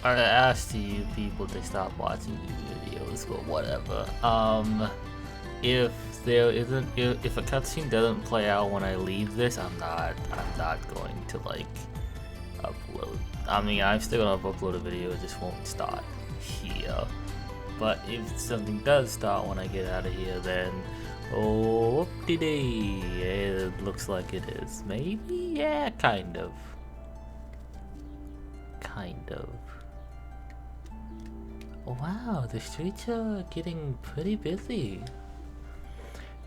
I asked you people to stop watching these videos, but whatever. If there isn't, if a cutscene doesn't play out when I leave this, I'm not going to like upload. I mean, I'm still gonna upload a video, it just won't start here. But if something does start when I get out of here, then oh, whoop-de-dee, it looks like it is. Maybe, yeah, kind of. Wow, the streets are getting pretty busy.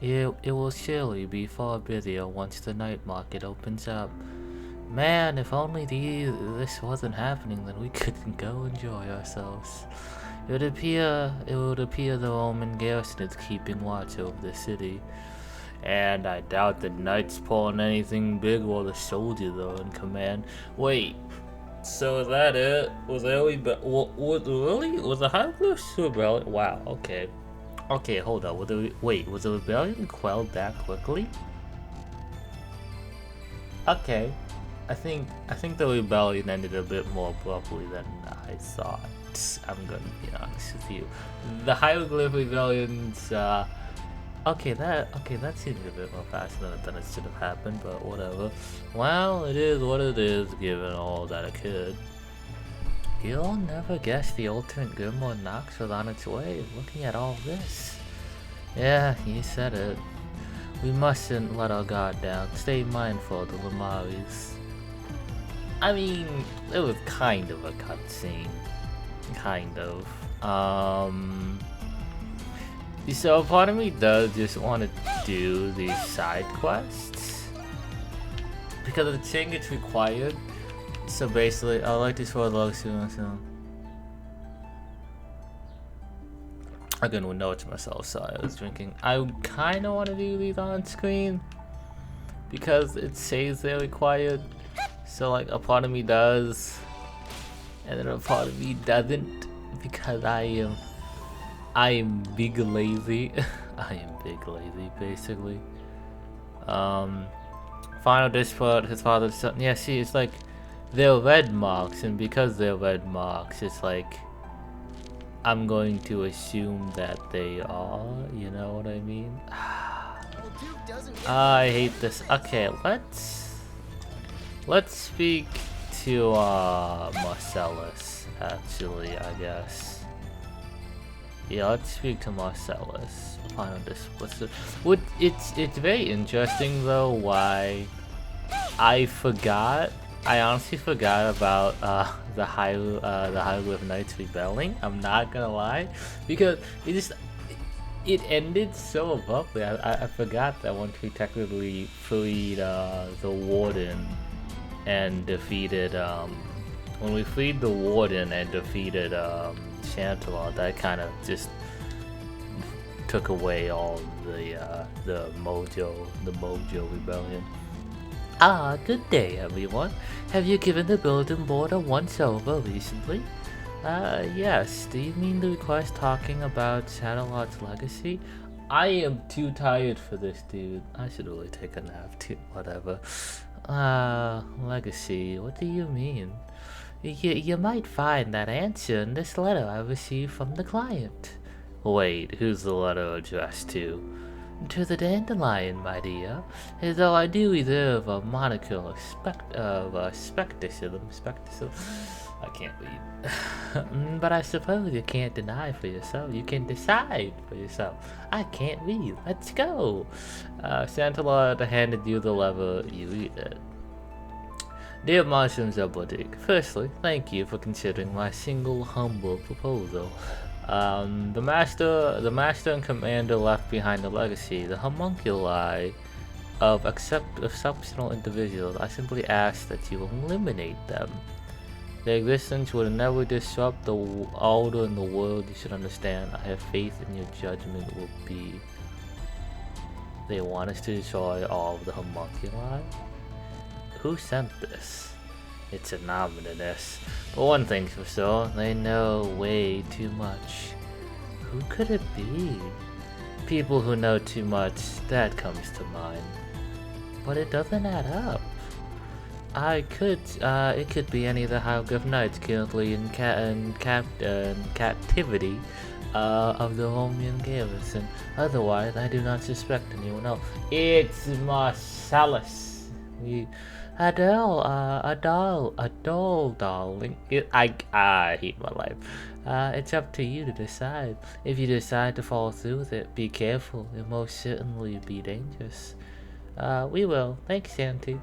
It will surely be far busier once the night market opens up. Man, if only this wasn't happening, then we could go enjoy ourselves. It would appear the Roman garrison is keeping watch over the city. And I doubt the knights pulling anything big while the soldiers are in command. Wait, so is that it? Was the hieroglyphs rebellion? Wow, okay. Okay, hold up. Was the rebellion quelled that quickly? Okay. I think the rebellion ended a bit more abruptly than I thought. I'm gonna be honest with you. The hieroglyph rebellions, okay, that seems a bit more faster than it should have happened, but whatever. Well, it is what it is, given all that occurred. You'll never guess the ultimate Monstrum Nox was on its way, looking at all this. Yeah, you said it. We mustn't let our guard down. Stay mindful of the Marius. I mean, it was kind of a cutscene. Kind of. So part of me does just want to do these side quests because I think it's required. So basically, I like this for log soon. I couldn't know it to myself, so I was drinking. I kind of want to do these on screen because it says they're required. So like a part of me does, and then a part of me doesn't because I am big lazy. I am big lazy basically. Final dispute, his father's son. Yeah, see, it's like they're red marks, and because they're red marks, it's like I'm going to assume that they are, you know what I mean? I hate this. Okay, let's speak to Marcellus, actually, I guess. Yeah, let's speak to Marcellus. Final dispute. It's very interesting though why I honestly forgot about the Hieroglyph Knights rebelling. I'm not gonna lie, because it ended so abruptly. I forgot that once we technically freed the warden and defeated when we freed the warden and defeated Chantalor, that kind of just took away all the mojo rebellion. Ah, good day, everyone. Have you given the bulletin board a once-over recently? Yes. Do you mean the request talking about Chantalor's legacy? I am too tired for this, dude. I should really take a nap, too. Whatever. Legacy. What do you mean? You might find that answer in this letter I received from the client. Wait, who's the letter addressed to? To the Dandelion, my dear, though I do reserve a moniker of skepticism. I can't read. But I suppose you can't deny for yourself. You can decide for yourself. I can't read. Let's go. Chantalor handed you the lever. You read it. Dear Monstrum Nox, firstly, thank you for considering my single humble proposal. The master and commander left behind a legacy, the homunculi of exceptional individuals. I simply ask that you eliminate them. Their existence would never disrupt the order in the world. You should understand. I have faith in your judgment will be. They want us to destroy all of the homunculi? Who sent this? It's anonymous. But one thing's for sure, they know way too much. Who could it be? People who know too much, that comes to mind. But it doesn't add up. It could be any of the Hieroglyph Knights currently in captivity of the Roman garrison. Otherwise, I do not suspect anyone else. It's Marcellus. Adele, darling. I hate my life. It's up to you to decide. If you decide to follow through with it, be careful. It most certainly be dangerous. We will. Thanks, Auntie.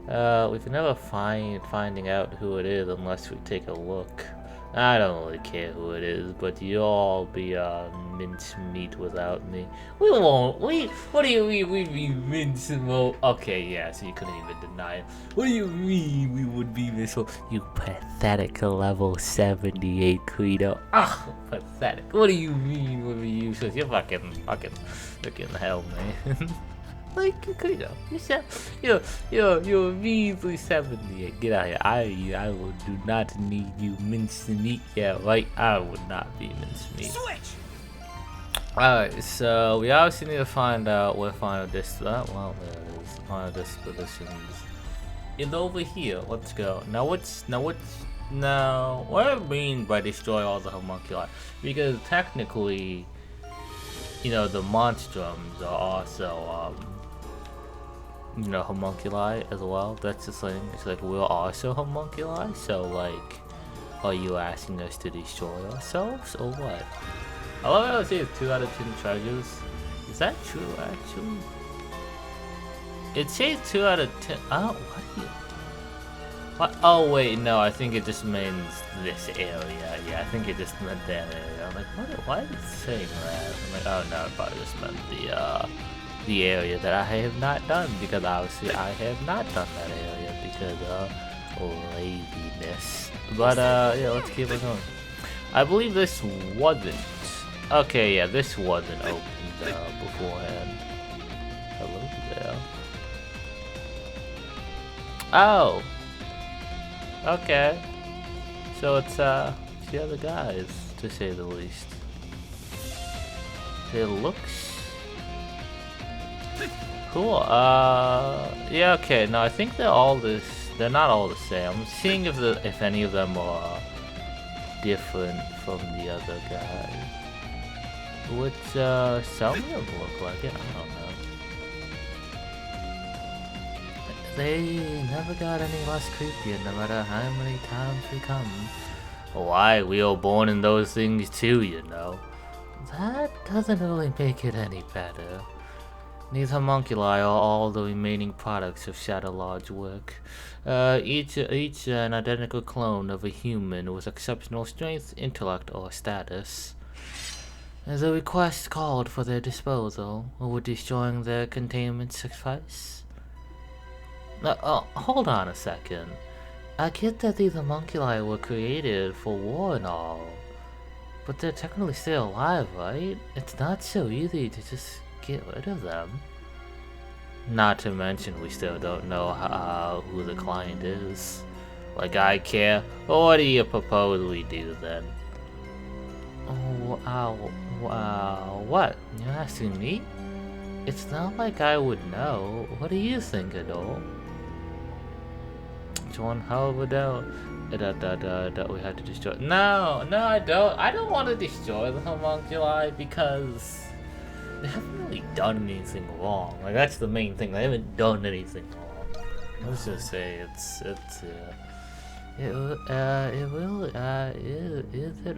We can never finding out who it is unless we take a look. I don't really care who it is, but you'll all be mincemeat without me. We won't. What do you mean we'd be mincemeat? Okay, yeah, so you couldn't even deny it. What do you mean we would be mincemeat? You pathetic level 78 Credo. Ah, pathetic. What do you mean we'd be useless? You're fucking hell, man. Like, Credo, you're measly 78. Get out of here. I do not need you mincemeat. Yeah, right? I would not be mincemeat. Switch! Alright, so we obviously need to find out where final well, there it is. Final dispositions. It's over here. Let's go. Now, what do I mean by destroy all the homunculi? Because technically, you know, the monstrums are also, you know, homunculi as well. That's the thing. It's like we're also homunculi. So like, are you asking us to destroy ourselves or what? I love how it says 2 out of 10 treasures. Is that true actually? It says 2 out of 10. Oh, what? Oh wait, no. I think it just means this area. Yeah, I think it just meant that area. I'm like, why is it saying that? I'm like, oh no, it probably just meant the area that I have not done, because obviously I have not done that area because of laziness. But yeah, let's keep it going. I believe this wasn't. Okay, yeah, this wasn't opened beforehand. Hello there. Oh. Okay. So it's the other guys, to say the least. It looks cool. Yeah, okay. No, I think they're all this. They're not all the same. I'm seeing if any of them are different from the other guy. Which some of them look like it. I don't know. They never got any less creepier, no matter how many times we come. Why? We are born in those things too, you know. That doesn't really make it any better. These homunculi are all the remaining products of Shadow Lord's work. Each an identical clone of a human with exceptional strength, intellect, or status. The request called for their disposal. Would destroying their containment suffice? Hold on a second. I get that these homunculi were created for war and all, but they're technically still alive, right? It's not so easy to just get rid of them. Not to mention, we still don't know who the client is. Like, I care. What do you propose we do then? What? You're asking me? It's not like I would know. What do you think, Adol? It's one hell of a doubt that we had to destroy. No, I don't. I don't want to destroy the homunculi because they haven't really done anything wrong. Like, that's the main thing. They haven't done anything wrong. Let's just say is it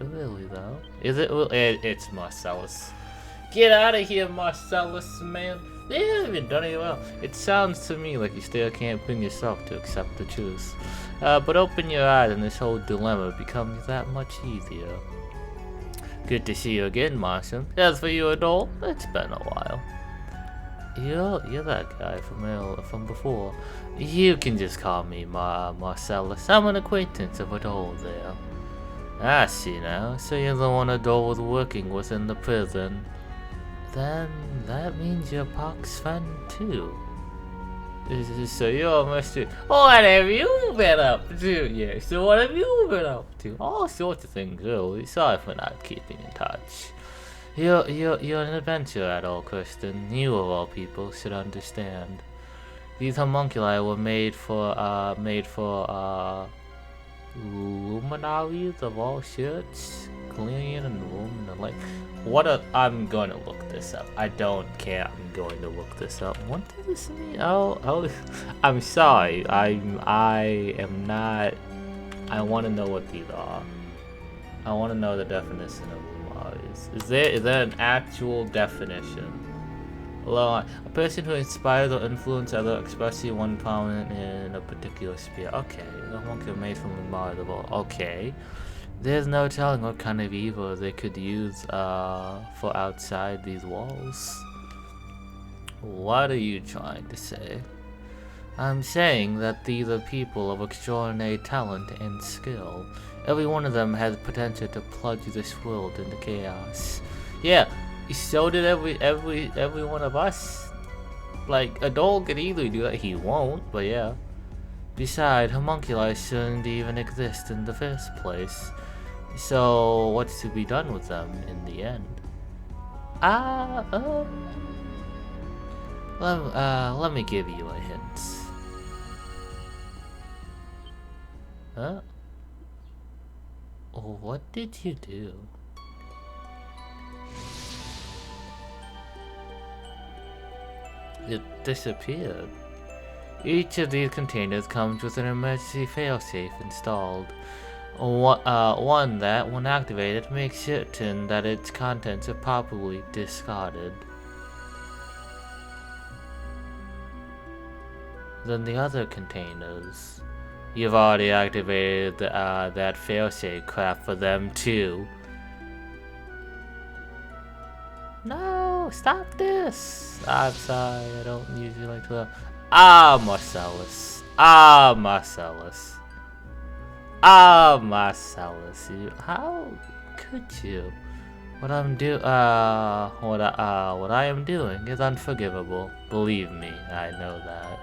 really though? Is it? It's Marcellus. Get out of here, Marcellus, man. They haven't even done it well. It sounds to me like you still can't bring yourself to accept the truth. But open your eyes and this whole dilemma becomes that much easier. Good to see you again, Monstrum. As for you, Adol, it's been a while. You're that guy from before. You can just call me Marcellus. I'm an acquaintance of Adol there. I see now. So you're the one Adol was working with in the prison. Then that means you're Pox's friend too. So you're a mystery. What have you been up to? Yeah, so what have you been up to? All sorts of things, really. Sorry for not keeping in touch. You're an adventurer at all, Kristen. You of all people should understand. These homunculi were made for luminaries of all sorts, clean and warm and like. I'm going to look this up. I don't care. I'm going to look this up. What does this mean? Oh, I'm sorry. I am not. I want to know what these are. I want to know the definition of luminaries. Is there an actual definition? Well, a person who inspires or influences others, especially one prominent in a particular sphere. Okay, the homunculi made from luminaries of all. Okay. There's no telling what kind of evil they could use for outside these walls. What are you trying to say? I'm saying that these are people of extraordinary talent and skill. Every one of them has potential to plunge this world into chaos. Yeah, so did every one of us. Like, a doll could easily do that. He won't, but yeah. Besides, homunculi shouldn't even exist in the first place. So, what's to be done with them in the end? Let me give you a hint. Huh? What did you do? It disappeared. Each of these containers comes with an emergency failsafe installed. One that, when activated, makes certain that its contents are properly discarded. Then the other containers. You've already activated that failsafe crap for them too. No, stop this! I'm sorry, I don't usually like to. Marcellus. Marcellus. Marcellus, how could you? What I am doing is unforgivable. Believe me, I know that.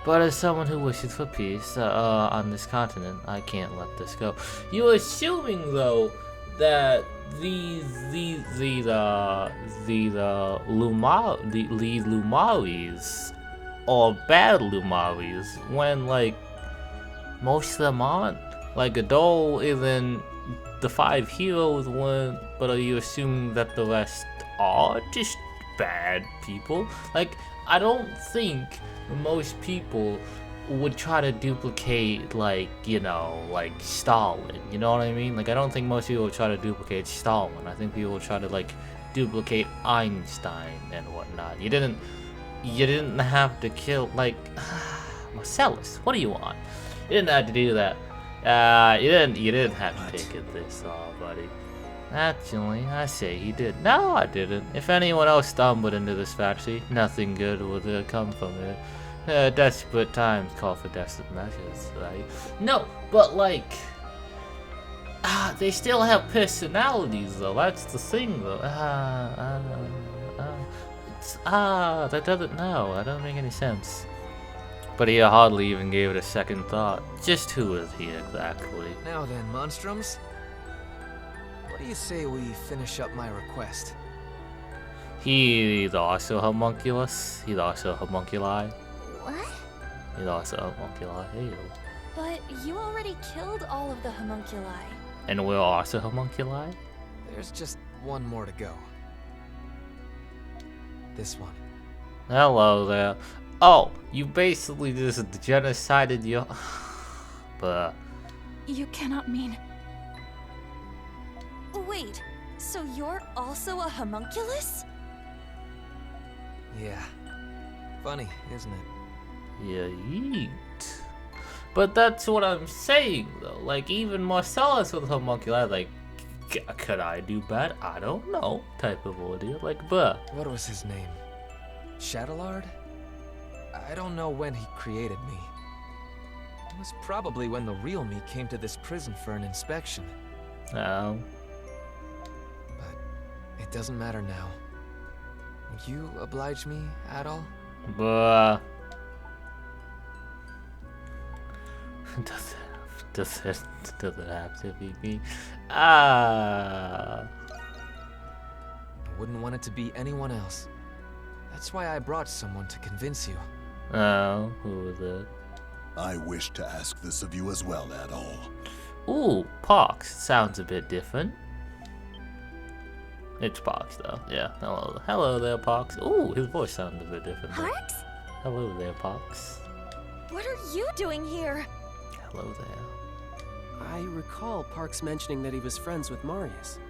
But as someone who wishes for peace on this continent, I can't let this go. You're assuming though that these luminaries are bad luminaries when like most of them aren't. Like, Adol isn't the 5 heroes one, but are you assuming that the rest are just bad people? Like, I don't think most people would try to duplicate, like, you know, like Stalin, you know what I mean? Like, I don't think most people would try to duplicate Stalin. I think people would try to, like, duplicate Einstein and whatnot. You didn't have to kill, like, Marcellus, what do you want? You didn't have to do that. You didn't have to take it this far, buddy. Actually, I say he did. No, I didn't. If anyone else stumbled into this factory, nothing good would come from it. Desperate times call for desperate measures, right? No, but like, they still have personalities, though. That's the thing, though. That doesn't make any sense. But he hardly even gave it a second thought. Just who is he exactly? Now then, Monstrums. What do you say we finish up my request? He's also homunculus. He's also homunculi. What? He's also homunculi. Hey. But you already killed all of the homunculi. And we're also homunculi? There's just one more to go. This one. Hello there. Oh, you basically just genocided your... But... You cannot mean... Wait, so you're also a homunculus? Yeah. Funny, isn't it? Yeah, yeet. But that's what I'm saying, though. Like, even Marcellus with homunculi, like, could I do bad? I don't know, type of ordeal. Like, bruh. What was his name? Shadowlard? I don't know when he created me. It was probably when the real me came to this prison for an inspection. Oh. But it doesn't matter now. Would you oblige me at all? Bruh. Does it have to be me? I wouldn't want it to be anyone else. That's why I brought someone to convince you. Oh, who was it? I wish to ask this of you as well, Adol. Ooh, Pox. Sounds a bit different. It's Pox, though. Yeah. Hello there, Pox. Ooh, his voice sounds a bit different. Parks? Hello there, Pox. What are you doing here? Hello there. I recall Parks mentioning that he was friends with Marius.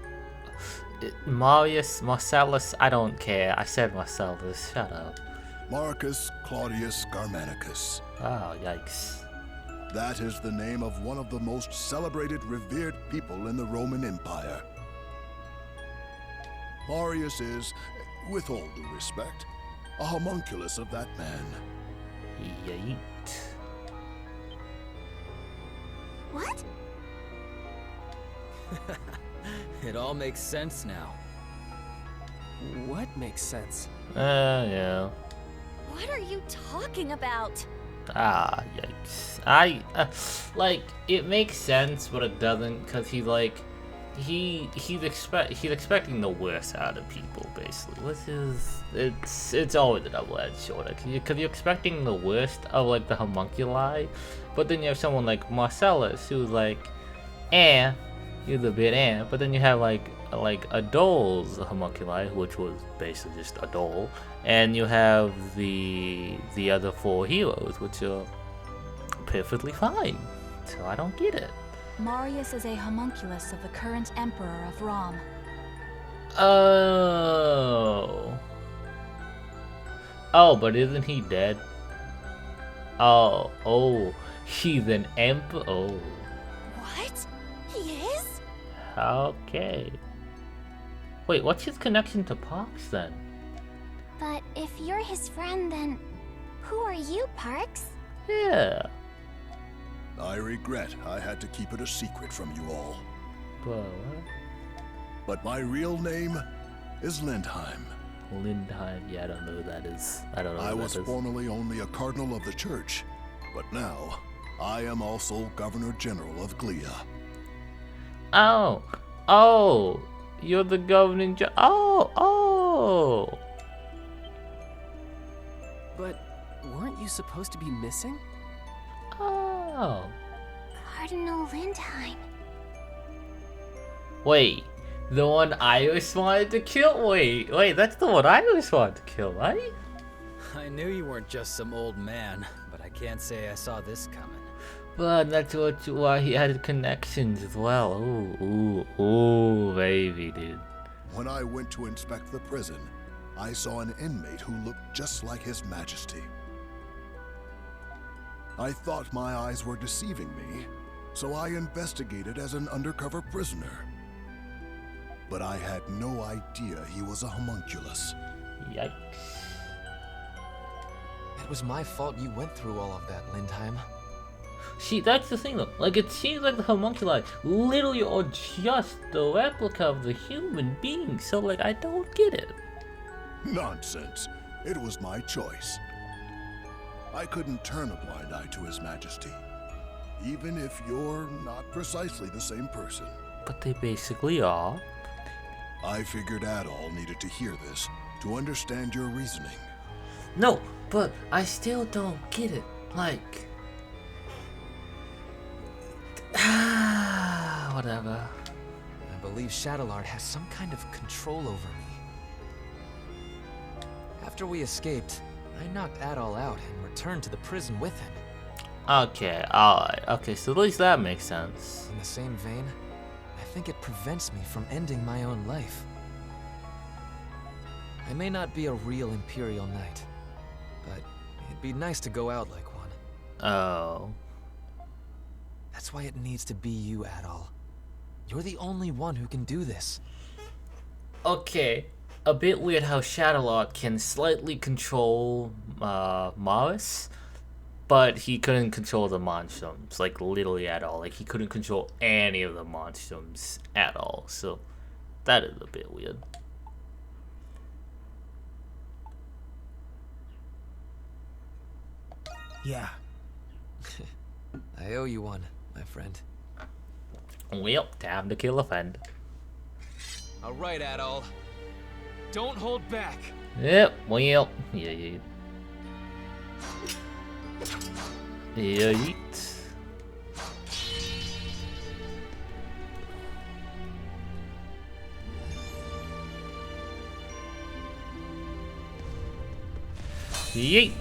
Marius, Marcellus, I don't care. I said Marcellus. Shut up. Marcus Claudius Germanicus. Oh, yikes. That is the name of one of the most celebrated, revered people in the Roman Empire. Marius is, with all due respect, a homunculus of that man. Yeet. What? It all makes sense now. What makes sense? Yeah. What are you talking about? Ah, yikes. Like, it makes sense, but it doesn't, because he's expecting the worst out of people, basically. It's always a double-edged sword, because you're expecting the worst of, like, the homunculi, but then you have someone like Marcellus, who's like, he's a bit but then you have, like Adol's homunculi, which was basically just Adol, and you have the other four heroes, which are perfectly fine, so I don't get it. Marius is a homunculus of the current emperor of Rom. Oh, but isn't he dead? Oh, he's an emperor. Oh. What? He is? Okay. Wait, what's his connection to Pox then? But if you're his friend, then who are you, Parks? Yeah. I regret I had to keep it a secret from you all. What? But my real name is Lindheim. Lindheim, yeah, I don't know who that is. I was formerly only a cardinal of the church, but now I am also Governor General of Glia. Oh, you're the governing oh. But weren't you supposed to be missing? Oh. Cardinal Lindheim. Wait, the one I always wanted to kill? Wait, that's the one I always wanted to kill, right? I knew you weren't just some old man, but I can't say I saw this coming. But that's why he had connections as well. Ooh, baby, dude. When I went to inspect the prison, I saw an inmate who looked just like His Majesty. I thought my eyes were deceiving me, so I investigated as an undercover prisoner. But I had no idea he was a homunculus. Yikes. It was my fault you went through all of that, Lindheim. See, that's the thing though. Like, it seems like the homunculi literally are just the replica of the human being, so like, I don't get it. Nonsense. It was my choice. I couldn't turn a blind eye to His Majesty, even if you're not precisely the same person. But they basically are. I figured Adol needed to hear this to understand your reasoning. No, but I still don't get it. Like, whatever. I believe Shadowlord has some kind of control over me. After we escaped, I knocked Adol out and returned to the prison with him. Okay, alright. Okay, so at least that makes sense. In the same vein, I think it prevents me from ending my own life. I may not be a real Imperial Knight, but it'd be nice to go out like one. Oh. That's why it needs to be you, Adol. You're the only one who can do this. Okay. A bit weird how Shadowlord can slightly control Marius, but he couldn't control the monstrums, like literally at all. Like he couldn't control any of the monstrums at all. So that is a bit weird. Yeah. I owe you one, my friend. Well, time to kill a friend. All right, Adol. Don't hold back. Yep, well, yeah. Yeet. Yeet!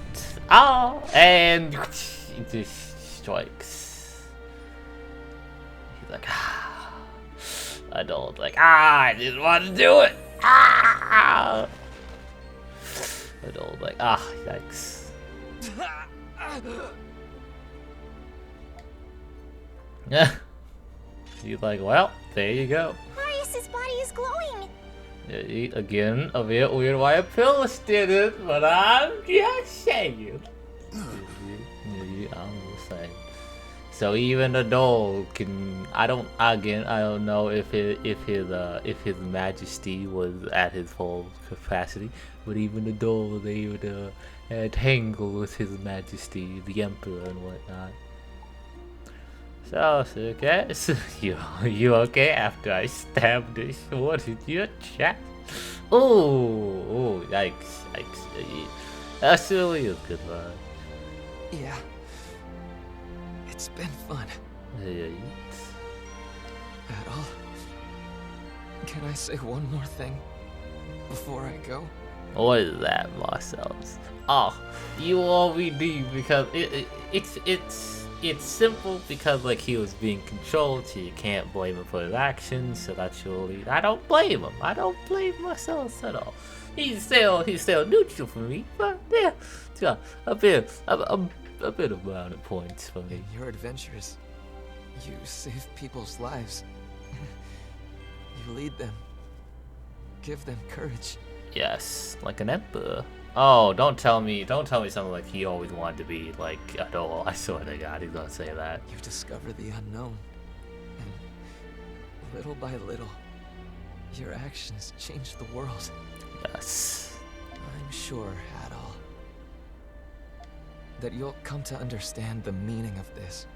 Oh, and he just strikes. He's like, ah. Adult, like, I didn't want to do it. Ah. Adult, like, yikes. Yeah. He's like, well, there you go. Marius's body is glowing. Again, a bit weird why a Pillis did it, but I'm just saying. I'm just saying. So even a doll can. I don't know if his Majesty was at his full capacity, but even a doll was able to tangle with his Majesty, the Emperor, and whatnot. So, okay, you okay after I stabbed this sword in your chest? Oh, yikes. That's really a good one. Yeah. It's been fun. At all. Can I say one more thing before I go? What is that, Marcel's? Oh, you always need because it's simple because like he was being controlled, so you can't blame him for his actions. So that's really I don't blame him. I don't blame Marcellus at all. He's still neutral for me, but yeah, a bit of brownie points for me. In your adventures, you save people's lives. You lead them. Give them courage. Yes, like an emperor. Oh, don't tell me something like he always wanted to be like a doll. I swear to God, he's gonna say that. You discover the unknown, and little by little, your actions change the world. Yes. I'm sure, Adol, that you'll come to understand the meaning of this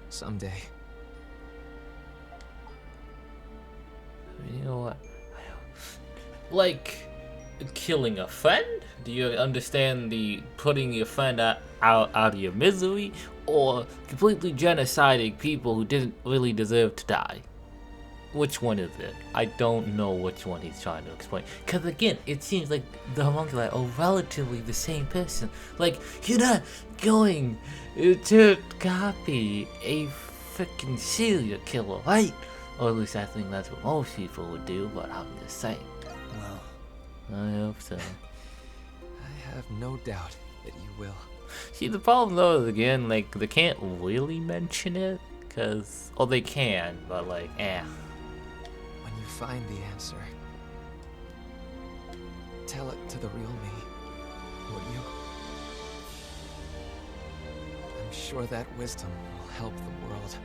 someday. You know what? Like killing a friend? Do you understand the putting your friend out of your misery, or completely genociding people who didn't really deserve to die? Which one is it? I don't know which one he's trying to explain. Because again, it seems like the homunculi are relatively the same person. Like, you're not going to copy a freaking serial killer, right? Or at least I think that's what most people would do, but I'm just saying. Well, I hope so. I have no doubt that you will. See, the problem though is again, like, they can't really mention it, cause, oh, they can, but like, When you find the answer, tell it to the real me, would you? I'm sure that wisdom will help the world.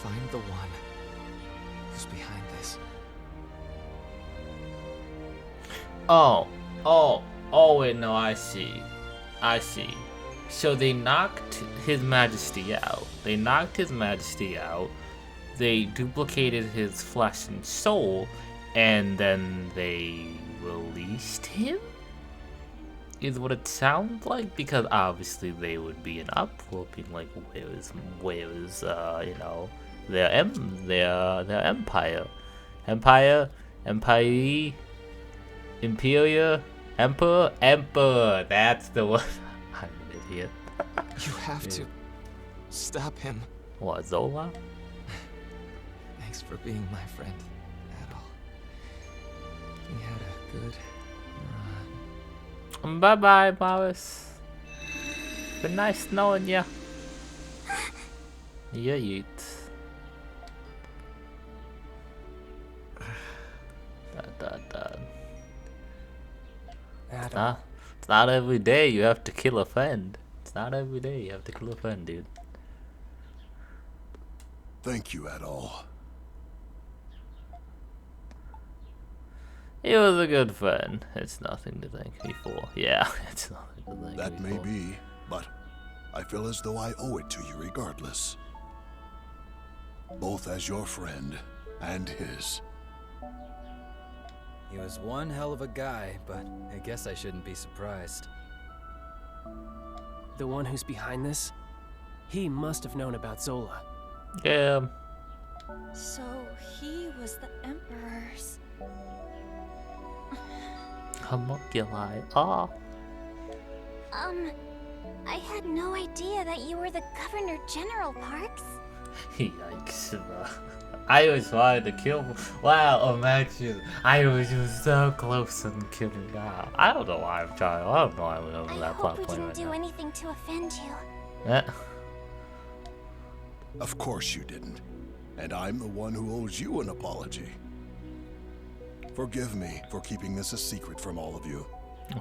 Find the one who's behind this. Oh, wait, no, I see. So they knocked His Majesty out. They duplicated his flesh and soul, and then they released him? Is what it sounds like, because obviously they would be an uproar, being like, where is you know, their empire, Imperia, Emperor. That's the one. I'm an idiot. You have to stop him. What, Zola? Thanks for being my friend, Adol. We had a good run. Bye-bye, Marius. Been nice knowing ya. Yeah, yeet. It's not every day you have to kill a friend. Dude. Thank you, Adol. He was a good friend. It's nothing to thank me for. Yeah, it's nothing to thank That me may for. be, but I feel as though I owe it to you regardless. Both as your friend and his. He was one hell of a guy, but I guess I shouldn't be surprised. the one who's behind this, he must have known about Zola. Yeah. So he was the Emperor's. Homunculi. Ah. I had no idea that you were the Governor General, Parks. Yikes. I was trying to kill. Wow, imagine. I was just so close and killing. I don't know why I'm trying. I don't know why I'm over I that hope plot we point didn't right do now. anything to offend you. Eh. Of course you didn't. And I'm the one who owes you an apology. Forgive me for keeping this a secret from all of you.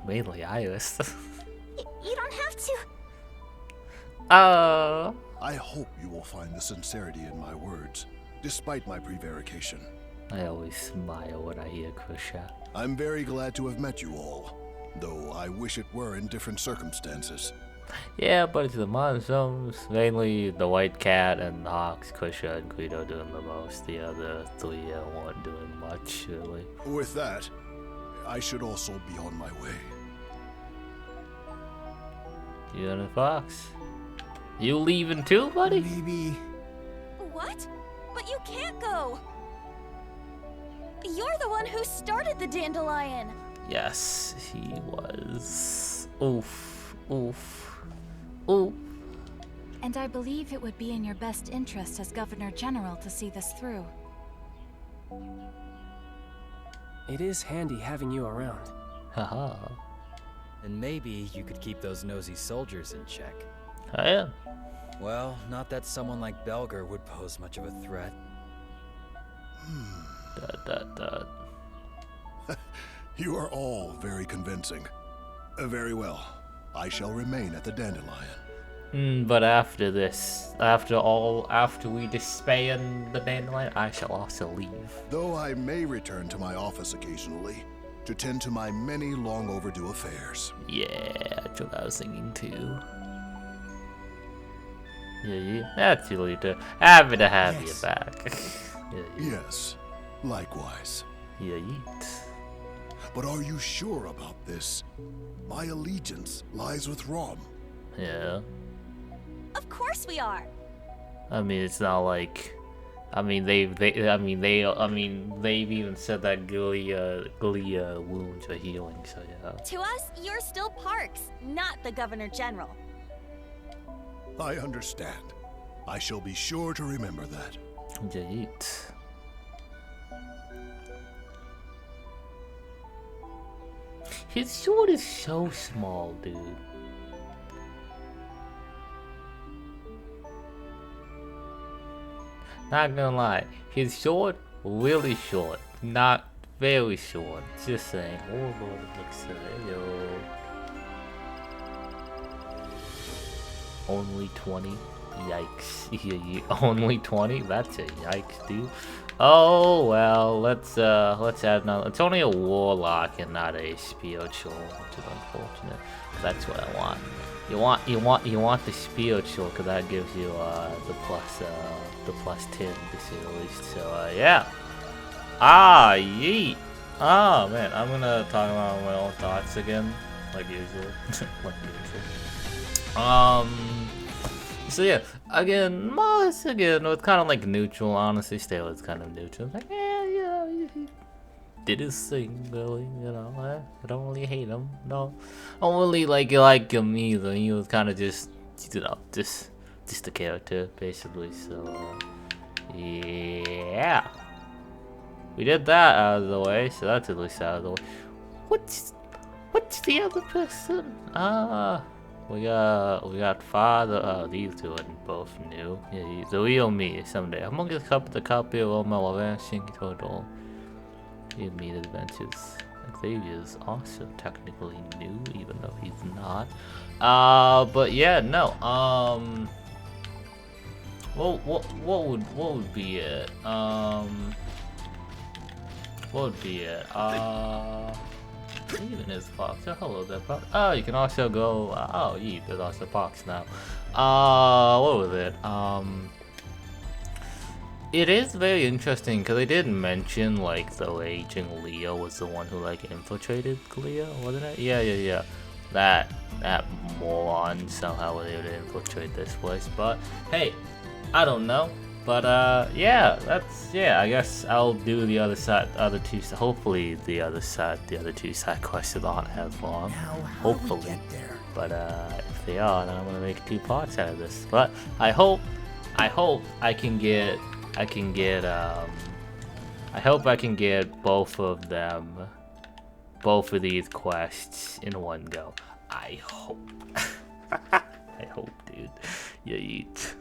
Mainly Iris. You don't have to. I hope you will find the sincerity in my words, despite my prevarication. I always smile when I hear Krisha. I'm very glad to have met you all, though I wish it were in different circumstances. Yeah, but it's the Monstrums. Mainly the White Cat and Hawks, Krisha, and Guido doing the most. The other three weren't doing much, really. With that, I should also be on my way. You and Fox. You leaving too, buddy? Maybe. What? But you can't go! You're the one who started the dandelion! Yes, he was. Oof. Oof. Oof. And I believe it would be in your best interest as Governor General to see this through. It is handy having you around. Haha. And maybe you could keep those nosy soldiers in check. I am. Well, not that someone like Belger would pose much of a threat. You are all very convincing. Very well. I shall remain at the Dandelion. But after this, after we disband the Dandelion, I shall also leave. Though I may return to my office occasionally to tend to my many long overdue affairs. Yeah, that's what I was thinking too. Yeah, that's you later. Happy to have you back. Yes, likewise. Yeah, yeet. But are you sure about this? My allegiance lies with Rom. Yeah. Of course we are! I mean, it's not like. They've even said that Glia wounds are healing, so yeah. To us, you're still Parks, not the Governor General. I understand. I shall be sure to remember that. Yeah, yeet. His sword is so small, dude. Not gonna lie, his sword really short, not very short. Just saying. Oh Lord, it looks yo. Only 20. Yikes. Yeah, only 20? That's a yikes, dude. Oh well, let's add another. It's only a warlock and not a spiritual, which is unfortunate. That's what I want. You want the spiritual because that gives you the plus 10 to say the least. So yeah. Yeet. Oh man, I'm gonna talk about my own thoughts again, like usual. Like usual. So yeah, again, Marius again was kind of like neutral. Honestly, still it's kind of neutral. Like, yeah, he did his thing, really. You know, I don't really hate him. No, I don't really like him either. He was kind of just, you know, just a character basically. So yeah, we did that out of the way. So that's at least out of the way. What's the other person? We got father. These two are both new. Yeah, the real me someday. I'm gonna get the copy of all my Lavanching total. You meet adventures. Xavier's also technically new, even though he's not. But yeah, no. What would be it? What would be it? Even is Fox. Oh, hello there, Fox. Oh, you can also go. Oh, yeah, there's also Fox now. What was it? It is very interesting because they did mention like the aging Leo was the one who like infiltrated Leo, wasn't it? Yeah. that moron somehow was able to infiltrate this place. But hey, I don't know. But yeah, I guess I'll do the other two. Hopefully the other two side quests aren't as long. Hopefully. But if they are, then I'm gonna make 2 parts out of this. But I hope I can get both of them, both of these quests in one go. I hope. I hope, dude. You eat.